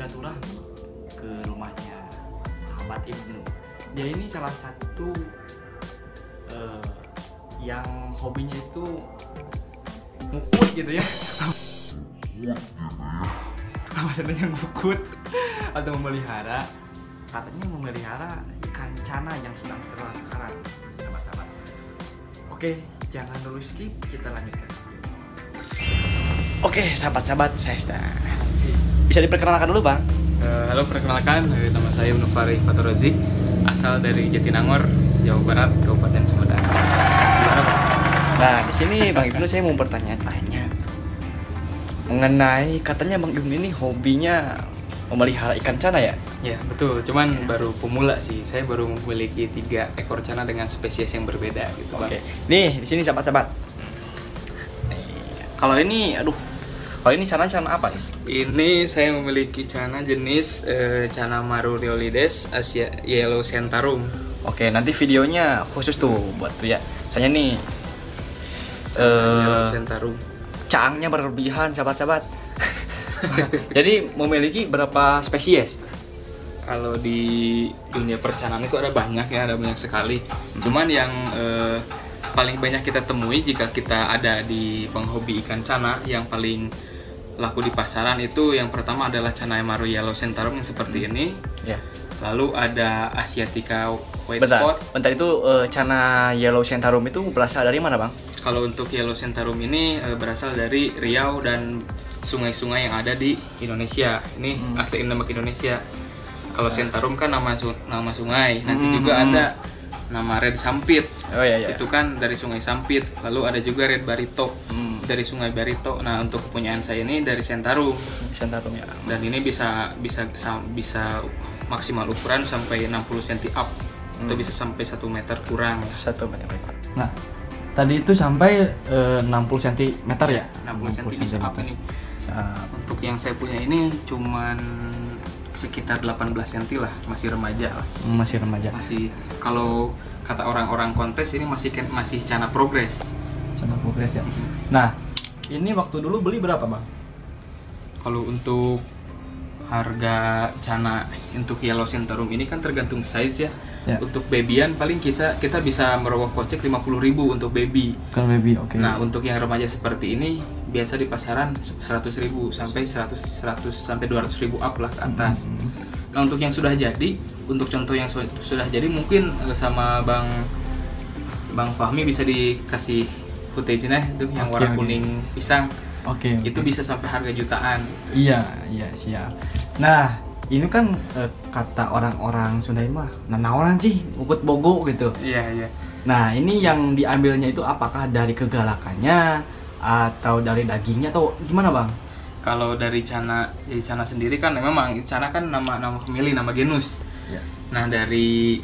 bersilaturahmi ke rumahnya sahabat Ibnu. Dia ini salah satu yang hobinya itu ngukut gitu ya. Maksudnya ngukut atau memelihara. Katanya memelihara ikan cana yang sedang viral sekarang, sahabat-sahabat. Oke, jangan dulu skip, kita lanjutkan. Oke, sahabat-sahabat, saya sudah. Bisa diperkenalkan dulu, Bang? Halo, perkenalkan, nama saya Ibnu Fari Fatorozi, asal dari Jatinangor, Jawa Barat, Kabupaten Sumedang. Gimana, Bang? Nah, di sini Bang Ibnu saya mau bertanya-tanya mengenai katanya Bang Ibnu ini hobinya memelihara ikan cana ya? Ya, betul. Cuman baru pemula sih. Saya baru memiliki 3 ekor cana dengan spesies yang berbeda gitu, Bang. Oke. Nih, di sini sahabat-sahabat. Nih, kalau ini cana apa nih? Ini saya memiliki cana jenis cana Maruriolides Asia Yellow Centarum. Oke, nanti videonya khusus tuh buat tuh ya. Soalnya nih Yellow Centarum. caangnya berlebihan, sahabat-sahabat. Jadi memiliki berapa spesies? Kalau di dunia percanaan itu ada banyak sekali. Cuman yang paling banyak kita temui jika kita ada di penghobi ikan cana, yang paling laku di pasaran itu yang pertama adalah cana Maru Yellow Centarum yang seperti ini. Ya. Lalu ada Asiatica White Spot. Bentar itu cana Yellow Centarum itu berasal dari mana, Bang? Kalau untuk Yellow Centarum ini berasal dari Riau dan sungai-sungai yang ada di Indonesia. Ini asli endemik Indonesia. Kalau Centarum kan nama sungai. Nanti juga ada nama Red Sampit. Oh iya. Itu kan dari Sungai Sampit. Lalu ada juga Red Barito dari Sungai Barito. Nah, untuk kepunyaan saya ini dari Centarum. Centarum ya. Dan ini bisa maksimal ukuran sampai 60 cm up. Itu bisa sampai 1 meter kurang. 1 meter kurang. Nah, tadi itu sampai 60 cm ya? 60 cm up ini. Untuk yang saya punya ini cuman sekitar 18 cm lah, masih remaja lah. Masih remaja. Masih, kalau kata orang-orang kontes ini masih cana progres. Cana progres ya. Nah, ini waktu dulu beli berapa, Bang? Kalau untuk harga cana untuk Yellow Centarum ini kan tergantung size ya. Ya. Untuk babyan paling kita bisa merogoh kocek 50.000 untuk baby. Kalau baby, oke. Nah, untuk yang remaja seperti ini biasa di pasaran 100.000 sampai 100 sampai 200.000 up lah ke atas. Nah, untuk yang sudah jadi, untuk contoh yang sudah jadi mungkin sama Bang Fahmi bisa dikasih footage-nya itu yang warna kuning pisang. Oke. Itu bisa sampai harga jutaan. Iya, siap. Nah, ini kan kata orang-orang Sunda mah nanaonan sih ukut bogo gitu. Iya. Nah, ini yang diambilnya itu apakah dari kegalakannya atau dari dagingnya atau gimana, Bang? Kalau dari cana sendiri kan memang cana kan nama famili, nama genus. Ya. Nah, dari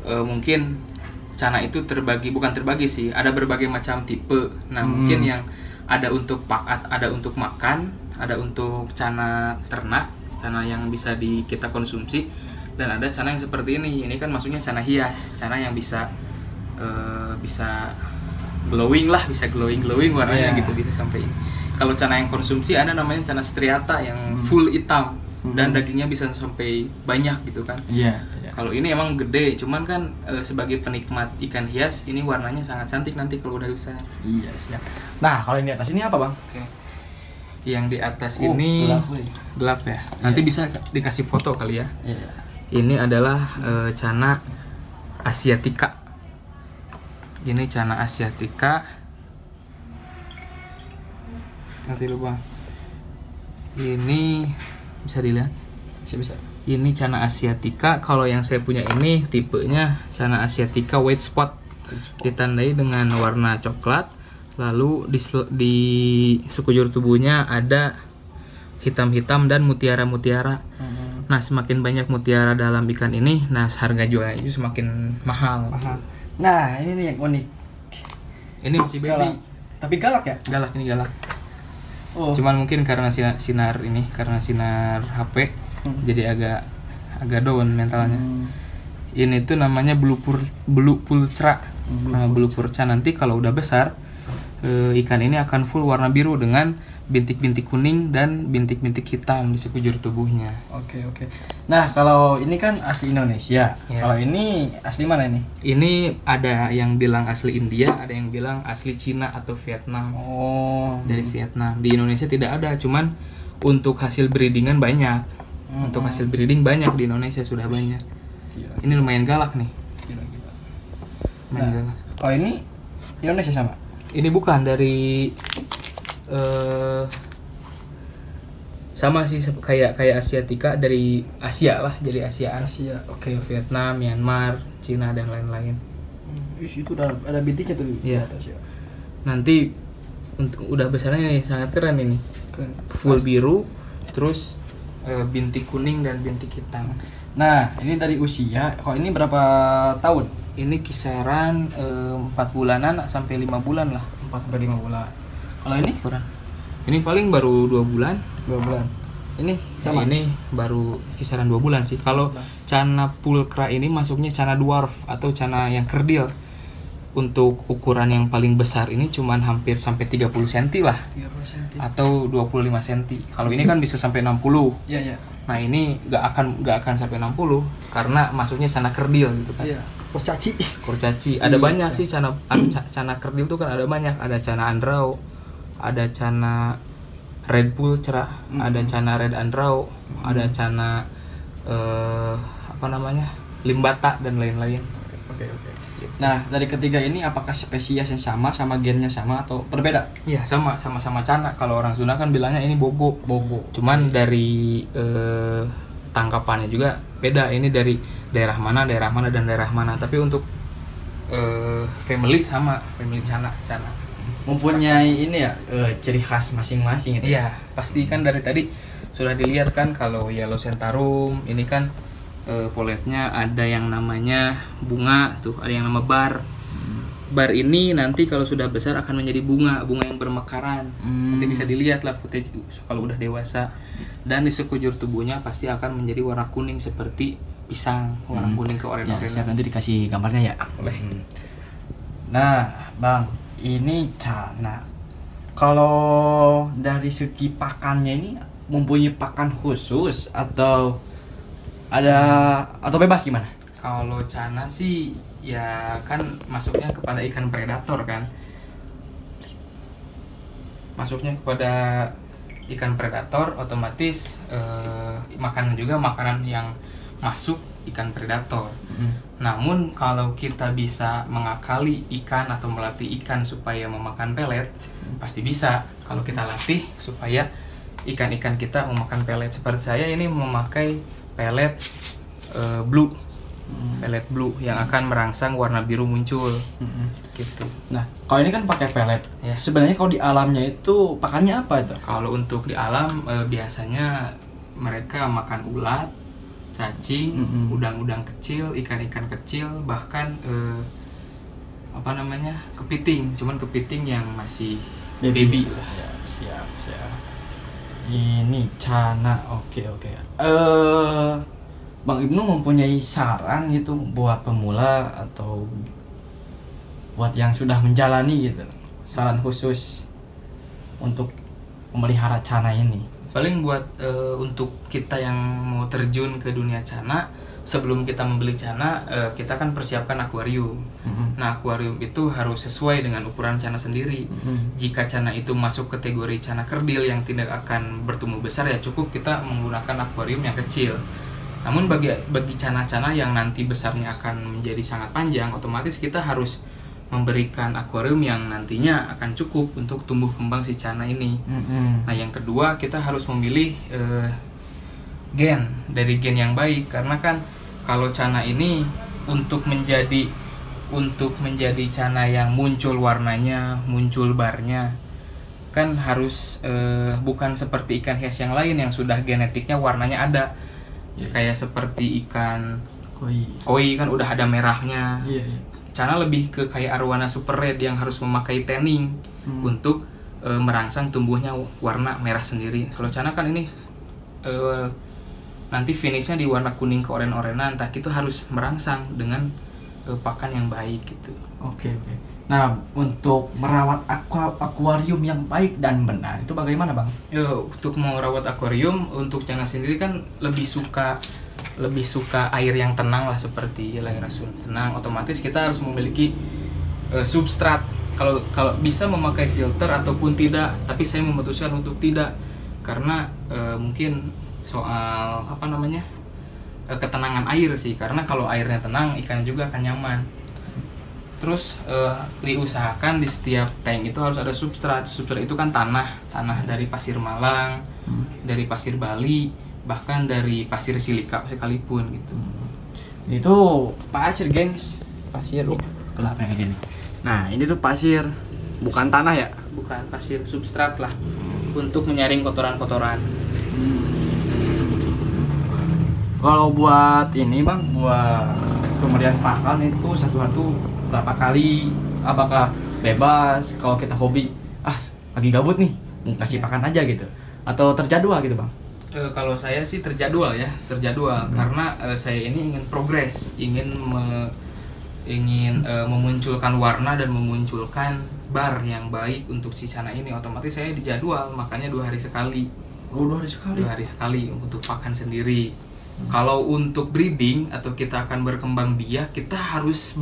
mungkin cana itu bukan terbagi sih, ada berbagai macam tipe. Nah, mungkin yang ada untuk makan, ada untuk cana ternak, cana yang bisa kita konsumsi, dan ada cana yang seperti ini. Ini kan maksudnya cana hias, cana yang bisa glowing lah, bisa glowing warnanya gitu, bisa sampai ini. Kalau cana yang konsumsi ada namanya cana striata yang full hitam dan dagingnya bisa sampai banyak gitu kan. Iya. Kalau ini emang gede, cuman kan sebagai penikmat ikan hias ini warnanya sangat cantik nanti kalau udah besar. Iya, siap. Nah, kalau yang di atas ini apa, Bang? Oke. Yang di atas ini gelap ya. Nanti bisa dikasih foto kali ya. Iya. Ini adalah cana Asiatica. Ini cana Asiatica. Nanti lu, Bang. Ini bisa dilihat. Bisa. Ini cana Asiatica. Kalau yang saya punya ini tipenya cana Asiatica White Spot. Ditandai dengan warna coklat. Lalu di sekujur tubuhnya ada hitam-hitam dan mutiara-mutiara. Nah, semakin banyak mutiara dalam ikan ini, nah harga jualnya itu semakin mahal. Nah, ini nih yang unik. Ini masih baby. Tapi galak ya? Galak, ini galak. Oh. Cuman mungkin karena sinar HP jadi agak down mentalnya. Ini tuh namanya blue pulcra. Blue pulcra nanti kalau udah besar ikan ini akan full warna biru dengan bintik-bintik kuning dan bintik-bintik hitam di sekujur tubuhnya. Oke. Nah, kalau ini kan asli Indonesia. Ya. Kalau ini asli mana ini? Ini ada yang bilang asli India, ada yang bilang asli Cina atau Vietnam. Oh, Dari Vietnam. Di Indonesia tidak ada, cuman untuk hasil breedingan banyak. Untuk hasil breeding banyak di Indonesia, sudah banyak. Gila. Ini lumayan galak nih. Gila. Lumayan Nah, galak. kalau ini Indonesia sama. Ini bukan dari sama sih kayak Asiatica, dari Asia lah, jadi Asiaan. Asia. Oke. Vietnam, Myanmar, Cina dan lain-lain. Itu ada bintiknya tuh di Iya. atas ya. Nanti udah besarnya nih, sangat keren ini. Keren. Full biru, terus bintik kuning dan bintik hitam. Nah, ini dari usia. Kalau ini berapa tahun? Ini kisaran 4 bulanan sampai 5 bulan lah. 4 sampai 5 bulan. Kalau ini Kurang. Ini paling baru 2 bulan. 2 bulan. Ini sama. Ini baru kisaran 2 bulan sih. Kalau Channa pulchra ini masuknya Channa dwarf atau Channa yang kerdil. Untuk ukuran yang paling besar ini cuman hampir sampai 30 cm lah, 30 cm. atau 25 cm. Kalau ini kan bisa sampai 60. Iya. Nah, ini gak akan sampai 60 karena masuknya Channa kerdil gitu kan. Iya. Kurcaci. Kurcaci. Ada Iya, banyak bisa. sih Channa kerdil tuh kan ada banyak. Ada Channa Andrau, ada Channa Red pulchra, ada Channa Red Andrau, ada Channa Limbata dan lain-lain. Oke. Nah, dari ketiga ini apakah spesies yang sama gennya sama atau berbeda? Iya, sama-sama Channa. Kalau orang Sunda kan bilangnya ini bogo. Bogo. Cuman dari tangkapannya juga beda. Ini dari daerah mana dan daerah mana. Tapi untuk family sama, family Channa. Mempunyai ini ya ciri khas masing-masing gitu. Iya, pasti kan dari tadi sudah dilihat kan kalau Yellow Centaurum ini kan poletnya ada yang namanya bunga tuh, ada yang nama bar. Bar ini nanti kalau sudah besar akan menjadi bunga yang bermekaran. Nanti bisa dilihat lah footage kalau udah dewasa. Dan di sekujur tubuhnya pasti akan menjadi warna kuning seperti pisang, warna kuning ke Ya, oren-oren. siap, nanti dikasih gambarnya ya. Boleh. Nah, Bang, ini Channa. Kalau dari segi pakannya ini mempunyai pakan khusus atau bebas gimana? Kalau Channa sih ya kan masuknya kepada ikan predator kan. Masuknya kepada ikan predator, otomatis makanan yang masuk ikan predator. Namun kalau kita bisa mengakali ikan atau melatih ikan supaya memakan pelet, pasti bisa kalau kita latih supaya ikan-ikan kita memakan pelet. Seperti saya ini memakai pelet blue, pelet blue yang akan merangsang warna biru muncul, gitu. Nah, kalau ini kan pakai pelet. Ya. Sebenarnya kalau di alamnya itu pakannya apa itu? Kalau untuk di alam biasanya mereka makan ulat, cacing, udang-udang kecil, ikan-ikan kecil, bahkan kepiting. Cuman kepiting yang masih baby lah. Ya, siap. Ini Channa. Oke. Bang Ibnu mempunyai saran gitu buat pemula atau buat yang sudah menjalani gitu, saran khusus untuk memelihara Channa ini? Paling buat untuk kita yang mau terjun ke dunia Channa, sebelum kita membeli Channa, kita kan persiapkan akuarium. Nah, akuarium itu harus sesuai dengan ukuran Channa sendiri. Jika Channa itu masuk kategori Channa kerdil yang tidak akan bertumbuh besar, ya cukup kita menggunakan akuarium yang kecil. Namun bagi Channa-Channa yang nanti besarnya akan menjadi sangat panjang, otomatis kita harus memberikan akuarium yang nantinya akan cukup untuk tumbuh kembang si Channa ini. Nah, yang kedua kita harus memilih gen yang baik, karena kan kalau Channa ini untuk menjadi Channa yang muncul warnanya, muncul barnya, kan harus bukan seperti ikan hias yang lain yang sudah genetiknya warnanya ada. Kayak seperti ikan koi kan udah ada merahnya. Channa lebih ke kayak arwana super red yang harus memakai tanning untuk merangsang tumbuhnya warna merah sendiri. Kalau Channa kan ini nanti finishnya di warna kuning ke oren-orenan, entah itu harus merangsang dengan pakan yang baik gitu. Oke. Nah, untuk merawat akuarium yang baik dan benar itu bagaimana, Bang? Untuk merawat akuarium, untuk Cana sendiri kan lebih suka air yang tenang lah, seperti air tenang. Otomatis kita harus memiliki substrat. Kalau bisa memakai filter ataupun tidak, tapi saya memutuskan untuk tidak karena mungkin soal ketenangan air sih. Karena kalau airnya tenang, ikan juga akan nyaman. Terus diusahakan di setiap tank itu harus ada substrat. Substrat itu kan tanah dari pasir Malang, dari pasir Bali, bahkan dari pasir silika sekalipun gitu. Itu pasir, gengs. Pasir. Kenapa yang ini? Nah, ini tuh pasir, bukan tanah ya? Bukan, pasir, substrat lah untuk menyaring kotoran-kotoran. Kalau buat ini, Bang, buat pemberian pakan itu satu hari tuh berapa kali? Apakah bebas kalau kita hobi lagi gabut nih mau kasih pakan aja gitu, atau terjadwal gitu, Bang? Kalau saya sih terjadwal karena saya ini ingin progres, ingin memunculkan warna dan memunculkan bar yang baik untuk si Cana ini. Otomatis saya dijadwal, makanya 2 hari sekali. 2 hari sekali? 2 hari sekali untuk pakan sendiri. Kalau untuk breeding atau kita akan berkembang biak, kita harus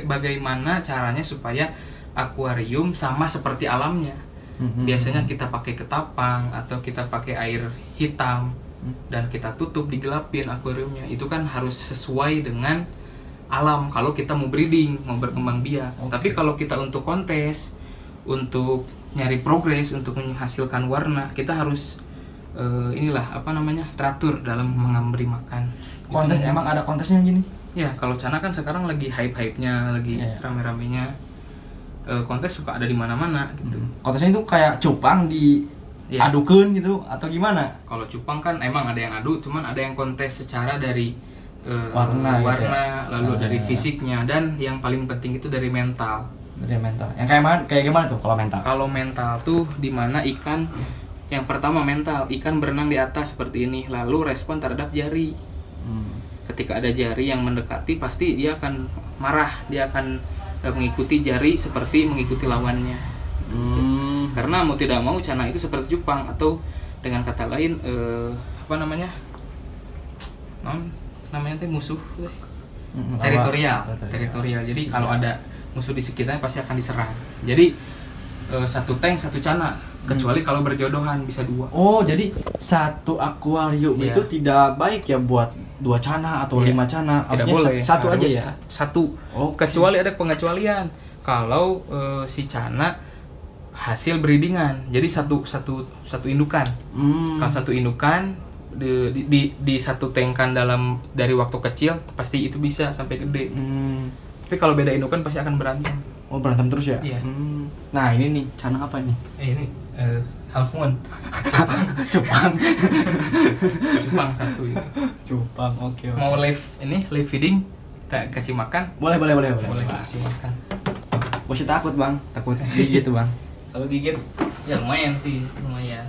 bagaimana caranya supaya akuarium sama seperti alamnya. Biasanya kita pakai ketapang atau kita pakai air hitam dan kita tutup, digelapin akuariumnya. Itu kan harus sesuai dengan alam kalau kita mau breeding, mau berkembang biak. Tapi kalau kita untuk kontes, untuk nyari progres, untuk menghasilkan warna, kita harus teratur dalam memberi makan. Kontes emang ada kontesnya gini? Ya, kalau Cana kan sekarang lagi hype-hypenya, lagi rame-ramenya. Kontes suka ada di mana-mana gitu. Kontesnya itu kayak cupang diadukan gitu atau gimana? Kalau cupang kan emang ada yang adu, cuman ada yang kontes secara dari warna gitu ya? Lalu dari fisiknya, dan yang paling penting itu dari mental. Dari mental. Yang kayak gimana tuh kalau mental? Kalau mental tuh dimana ikan, yang pertama mental, ikan berenang di atas seperti ini, lalu respon terhadap jari. Ketika ada jari yang mendekati, pasti dia akan marah, dia akan mengikuti jari seperti mengikuti lawannya. Karena mau tidak mau Cana itu seperti cupang, atau dengan kata lain musuh teritorial. Jadi kalau ada musuh di sekitarnya pasti akan diserang. Jadi satu tank satu Cana, kecuali kalau berjodohan bisa 2. Oh, jadi satu akuarium itu tidak baik ya buat 2 Cana atau 5 Cana? Tidak boleh. Satu aja ya? Satu. Kecuali ada pengecualian. Kalau si Cana hasil breedingan, jadi satu indukan. Kalau satu indukan di satu tengkan dari waktu kecil, pasti itu bisa sampai gede. Tapi kalau beda indukan pasti akan berantem. Oh, berantem terus ya? Iya. Nah, ini nih Cana apa nih? Ini half moon. Cupang. Cupang satu itu. Cupang, oke. Mau live feeding, kita kasih makan? Boleh Kasih makan. Bosnya takut, Bang. Takut gigit tuh, Bang. Kalau gigit ya lumayan sih, lumayan.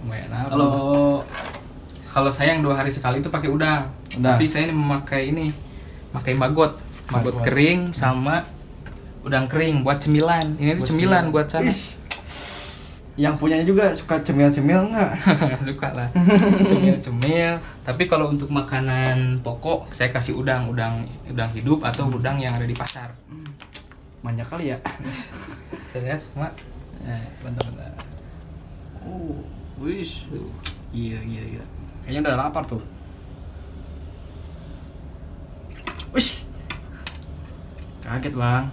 Lumayan apa? Kalau saya yang 2 hari sekali itu pakai udang. Tapi saya ini pakai magot kering sama udang kering buat cemilan. Ini tuh cemilan buat Cana. Yang punyanya juga suka cemil-cemil nggak? Suka lah, cemil. Tapi kalau untuk makanan pokok, saya kasih udang hidup atau udang yang ada di pasar. Banyak kali ya. Saya lihat, Mak. Bentar. Wis. Gila. Kayaknya udah lapar tuh. Wis. Kaget, Bang.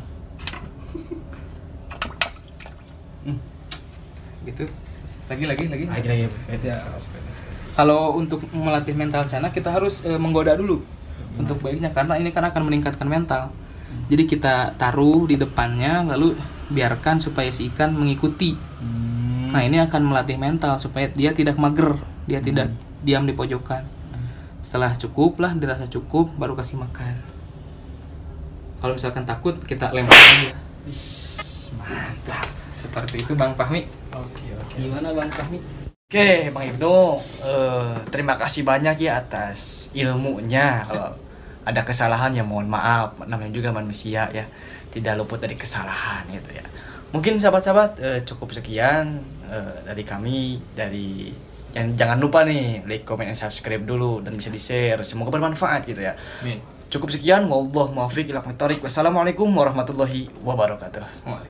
Gitu. Lagi. Kalau untuk melatih mental Cana, kita harus menggoda dulu untuk baiknya, karena ini kan akan meningkatkan mental. Jadi kita taruh di depannya, lalu biarkan supaya si ikan mengikuti. Nah, ini akan melatih mental supaya dia tidak mager, dia tidak diam di pojokan. Setelah dirasa cukup, baru kasih makan. Kalau misalkan takut, kita lempar aja. Mantap. Seperti itu, Bang Fahmi. Oke. Gimana, Bang Fahmi? Oke, Bang Ibnu, terima kasih banyak ya atas ilmunya. ada kesalahan ya mohon maaf, namanya juga manusia ya, tidak luput dari kesalahan gitu ya. Mungkin sahabat-sahabat cukup sekian dari kami, dari jangan lupa nih like, comment, and subscribe dulu dan bisa di-share, semoga bermanfaat gitu ya. Amin. Cukup sekian, wallahu muwaffiq ila aqwamit thoriq. Wassalamualaikum warahmatullahi wabarakatuh.